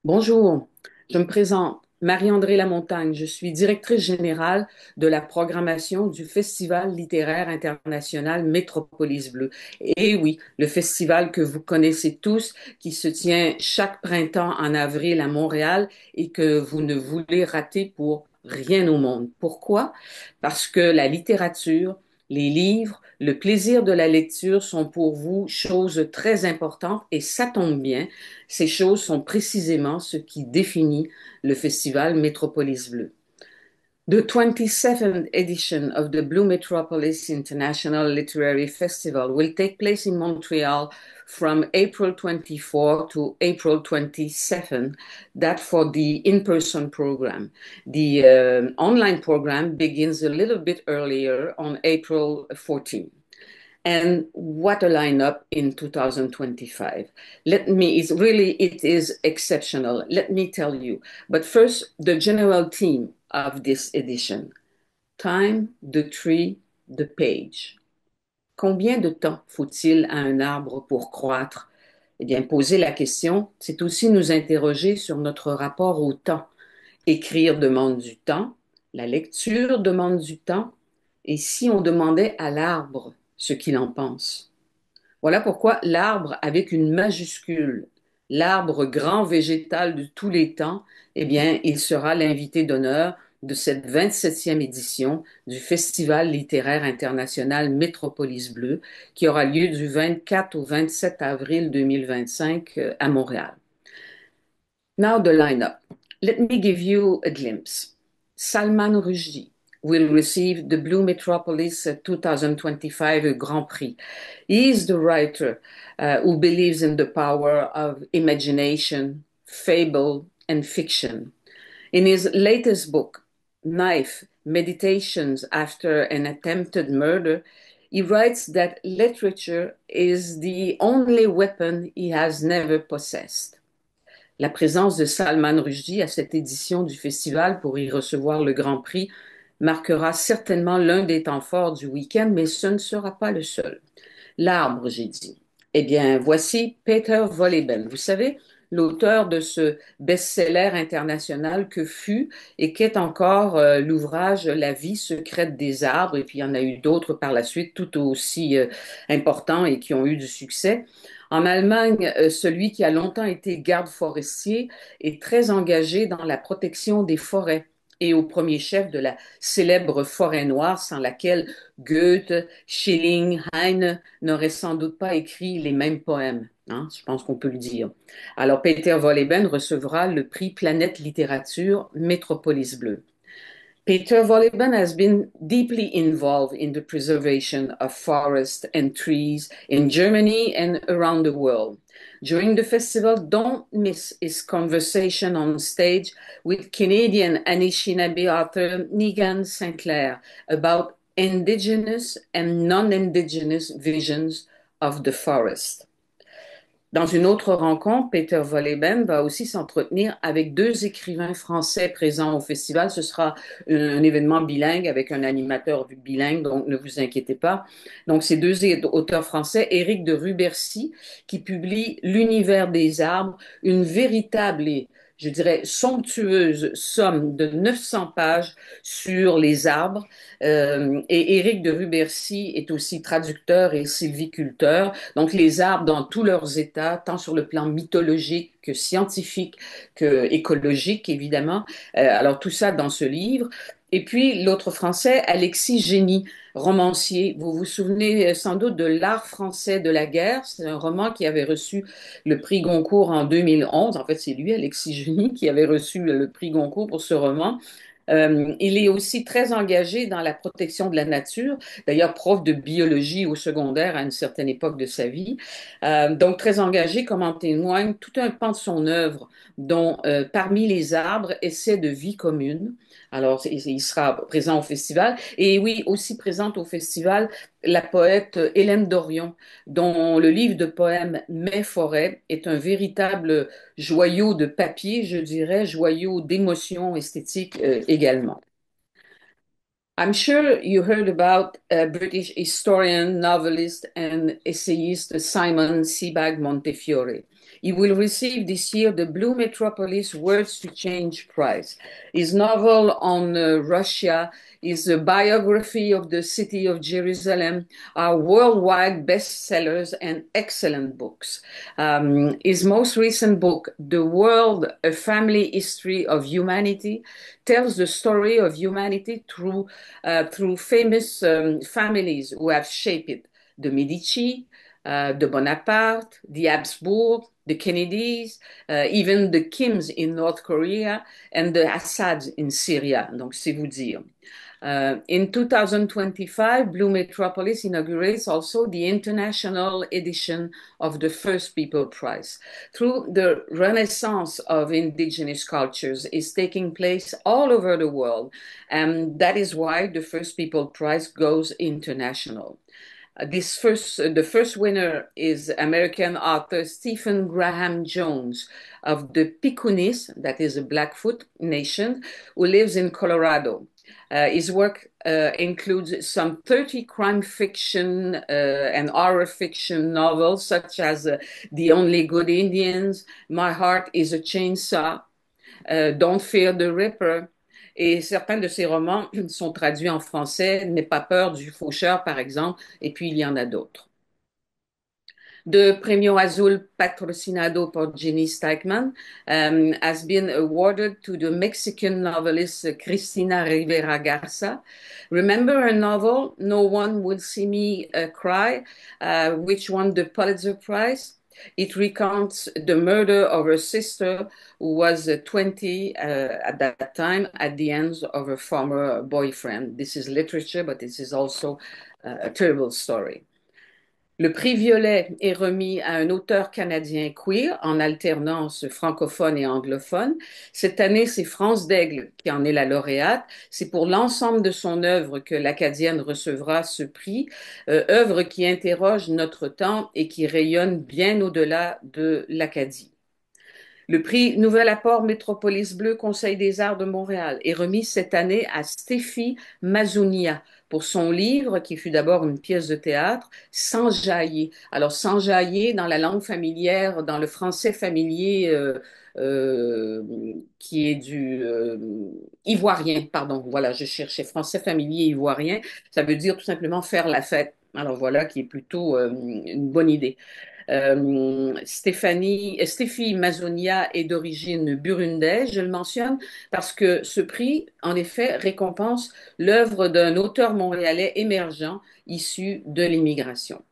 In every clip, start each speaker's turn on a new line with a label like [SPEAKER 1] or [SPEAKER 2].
[SPEAKER 1] Bonjour, je me présente Marie-André Lamontagne. Je suis directrice générale de la programmation du Festival littéraire international Métropolis Bleu. Et oui, le festival que vous connaissez tous, qui se tient chaque printemps en avril à Montréal et que vous ne voulez rater pour rien au monde. Pourquoi? Parce que la littérature, les livres, le plaisir de la lecture sont pour vous choses très importantes et ça tombe bien. Ces choses sont précisément ce qui définit le festival Métropolis Bleu. The 27th edition of the Blue Metropolis International Literary Festival will take place in Montreal from April 24 to April 27. That for the in-person program. The online program begins a little bit earlier on April 14. And what a lineup in 2025. It is exceptional. Let me tell you. But first, the general theme of this edition. Time, the tree, the page. Combien de temps faut-il à un arbre pour croître? Eh bien, poser la question, c'est aussi nous interroger sur notre rapport au temps. Écrire demande du temps, la lecture demande du temps, et si on demandait à l'arbre ce qu'il en pense? Voilà pourquoi l'arbre avec une majuscule, l'arbre grand végétal de tous les temps, eh bien, il sera l'invité d'honneur de cette 27e édition du Festival littéraire international Métropolis Bleu, qui aura lieu du 24 au 27 avril 2025 à Montréal. Now the lineup. Let me give you a glimpse. Salman Rushdie will receive the Blue Metropolis 2025 Grand Prix. He is the writer who believes in the power of imagination, fable, and fiction. In his latest book, Knife Meditations After an Attempted Murder, he writes that literature is the only weapon he has never possessed. La présence de Salman Rushdie à cette édition du festival pour y recevoir le Grand Prix marquera certainement l'un des temps forts du week-end, mais ce ne sera pas le seul. L'arbre, j'ai dit. Eh bien, voici Peter Wolleben. Vous savez, l'auteur de ce best-seller international que fut et qu'est encore l'ouvrage La vie secrète des arbres. Et puis, il y en a eu d'autres par la suite, tout aussi importants et qui ont eu du succès. En Allemagne, celui qui a longtemps été garde forestier est très engagé dans la protection des forêts et au premier chef de la célèbre forêt noire sans laquelle Goethe, Schilling, Heine n'auraient sans doute pas écrit les mêmes poèmes. Hein, je pense qu'on peut le dire. Alors, Peter Wolleben recevra le prix Planète Littérature Métropolis Bleu. Peter Wolleben has been deeply involved in the preservation of forests and trees in Germany and around the world. During the festival, don't miss his conversation on stage with Canadian Anishinaabe author Negan Sinclair about indigenous and non-indigenous visions of the forest. Dans une autre rencontre, Peter Wolleben va aussi s'entretenir avec deux écrivains français présents au festival. Ce sera un événement bilingue avec un animateur bilingue, donc ne vous inquiétez pas. Donc, ces deux auteurs français, Éric de Rubercy, qui publie L'univers des arbres, une véritable et je dirais, somptueuse somme de 900 pages sur les arbres. Et Éric de Rubercy est aussi traducteur et sylviculteur. Donc, les arbres dans tous leurs états, tant sur le plan mythologique que scientifique, que écologique, évidemment. Alors, tout ça dans ce livre. Et puis, l'autre français, Alexis Génie, romancier. Vous vous souvenez sans doute de L'art français de la guerre. C'est un roman qui avait reçu le prix Goncourt en 2011. En fait, c'est lui, Alexis Génie, qui avait reçu le prix Goncourt pour ce roman. Il est aussi très engagé dans la protection de la nature, d'ailleurs prof de biologie au secondaire à une certaine époque de sa vie. Donc très engagé, comme en témoigne tout un pan de son œuvre, dont Parmi les arbres, essai de vie commune. Alors, il sera présent au festival. Et oui, aussi présente au festival, la poète Hélène Dorion, dont le livre de poèmes Mes forêts est un véritable joyau de papier, je dirais, joyau d'émotions esthétiques également. I'm sure you heard about British historian, novelist, and essayist Simon Sebag Montefiore. He will receive this year the Blue Metropolis Words to Change Prize. His novel on Russia, his biography of the city of Jerusalem are worldwide bestsellers and excellent books. His most recent book, The World, A Family History of Humanity, tells the story of humanity through famous families who have shaped it. The Medici, the Bonaparte, the Habsburg, the Kennedys, even the Kims in North Korea, and the Assads in Syria. Donc, c'est vous dire. In 2025, Blue Metropolis inaugurates also the international edition of the First People Prize. Through the renaissance of indigenous cultures is taking place all over the world, and that is why the First People Prize goes international. The first winner is American author Stephen Graham Jones of the Pikunis, that is a Blackfoot nation, who lives in Colorado. His work includes some 30 crime fiction and horror fiction novels, such as The Only Good Indians, My Heart is a Chainsaw, Don't Fear the Ripper. Et certains de ces romans sont traduits en français, N'aie pas peur du faucheur, par exemple, et puis il y en a d'autres. The Premio Azul patrocinado por Jenny Steichman has been awarded to the Mexican novelist Cristina Rivera Garza. Remember her novel, No One Will See Me Cry, which won the Pulitzer Prize? It recounts the murder of her sister, who was 20 at that time, at the hands of her former boyfriend. This is literature, but this is also a terrible story. Le prix Violet est remis à un auteur canadien queer en alternance francophone et anglophone. Cette année, c'est France Daigle qui en est la lauréate. C'est pour l'ensemble de son œuvre que l'Acadienne recevra ce prix, œuvre qui interroge notre temps et qui rayonne bien au-delà de l'Acadie. Le prix Nouvel Apport Métropolis Bleu Conseil des arts de Montréal est remis cette année à Stéphie Mazounia pour son livre, qui fut d'abord une pièce de théâtre, S'enjailler. Alors, s'enjailler dans la langue familière, dans le français familier euh, qui est du ivoirien, pardon, voilà, je cherchais français familier ivoirien, ça veut dire tout simplement faire la fête. Alors voilà, qui est plutôt une bonne idée. Stéphie Mazonia est d'origine burundaise, je le mentionne, parce que ce prix, en effet, récompense l'œuvre d'un auteur montréalais émergent issu de l'immigration.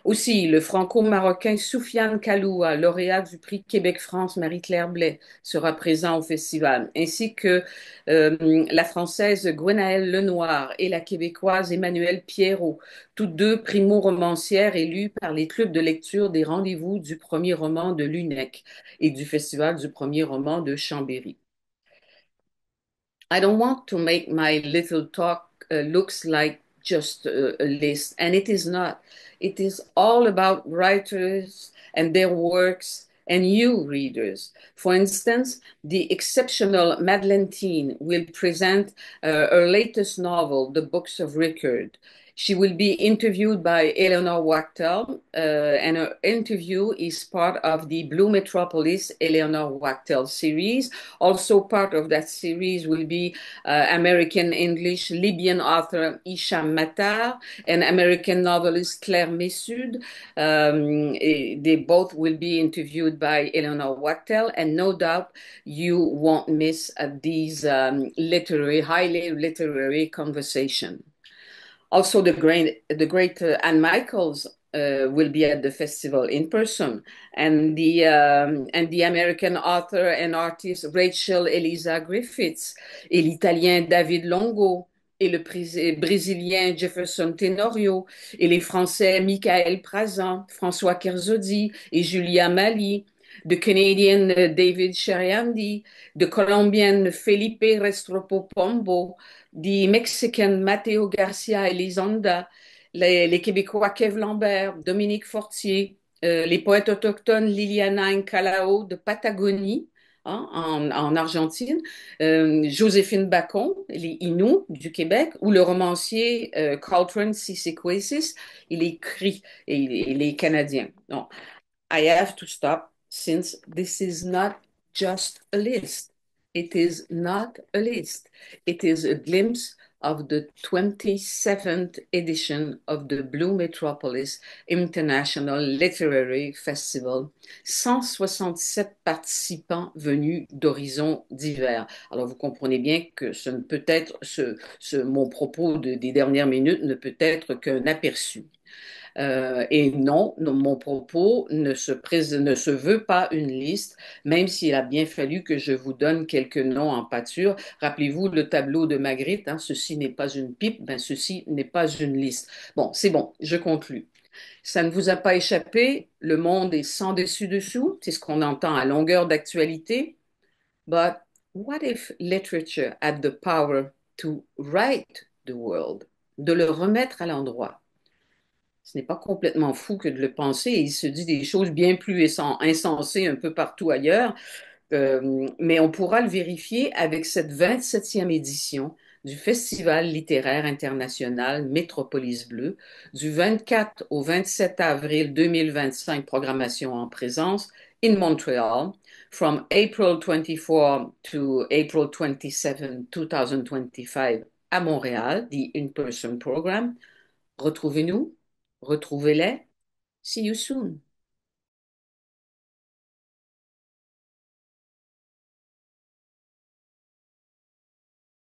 [SPEAKER 1] Aussi, le franco-marocain Soufiane Kaloua, lauréat du prix Québec-France Marie-Claire Blais, sera présent au festival, ainsi que la française Gwenaëlle Lenoir et la québécoise Emmanuelle Pierrot, toutes deux primo-romancières élues par les clubs de lecture des rendez-vous du premier roman de l'UNEC et du festival du premier roman de Chambéry. I don't want to make my little talk looks like just a list, and it is not. It is all about writers and their works and you readers. For instance, the exceptional Madeleine Teen will present her latest novel, The Books of Rickard. She will be interviewed by Eleanor Wachtel, and her interview is part of the Blue Metropolis Eleanor Wachtel series. Also part of that series will be American English Libyan author Isham Matar and American novelist Claire Messud. They both will be interviewed by Eleanor Wachtel, and no doubt you won't miss these highly literary conversation. Also, the great Anne Michaels will be at the festival in person, and the American author and artist Rachel Eliza Griffiths, et l'Italien David Longo, et le Brésilien Jefferson Tenorio, et les Français Michael Prazan, François Kerzodi et Julia Mali, the Canadian David Sheriandi, the Colombian Felipe Restrepo Pombo, the Mexican Mateo Garcia Elizondo, les Québécois Kev Lambert, Dominique Fortier, les poètes autochtones Liliana Incalao de Patagonie, hein, en Argentine, Joséphine Bacon, les Inuits du Québec, ou le romancier Carlton Cisequesis, il écrit et il est canadien. Donc, I have to stop. since this is not just a list. It is not a list. It is a glimpse of the 27th edition of the Blue Metropolis International Literary Festival. 167 participants venus d'horizons divers. Alors, vous comprenez bien que ce ne peut être, mon propos des dernières minutes ne peut être qu'un aperçu. Et non, non, mon propos ne se veut pas une liste, même s'il a bien fallu que je vous donne quelques noms en pâture. Rappelez-vous le tableau de Magritte, hein, ceci n'est pas une pipe, ben ceci n'est pas une liste. Bon, c'est bon, je conclus. Ça ne vous a pas échappé, le monde est sans dessus-dessous, c'est ce qu'on entend à longueur d'actualité. But what if literature had the power to right the world, de le remettre à l'endroit? Ce n'est pas complètement fou que de le penser. Il se dit des choses bien plus insensées un peu partout ailleurs. Mais on pourra le vérifier avec cette 27e édition du Festival littéraire international Métropolis Bleu, du 24 au 27 avril 2025, programmation en présence, in Montreal, from April 24 to April 27, 2025, à Montréal, the in-person program. Retrouvez-nous, retrouvez-les. See you soon.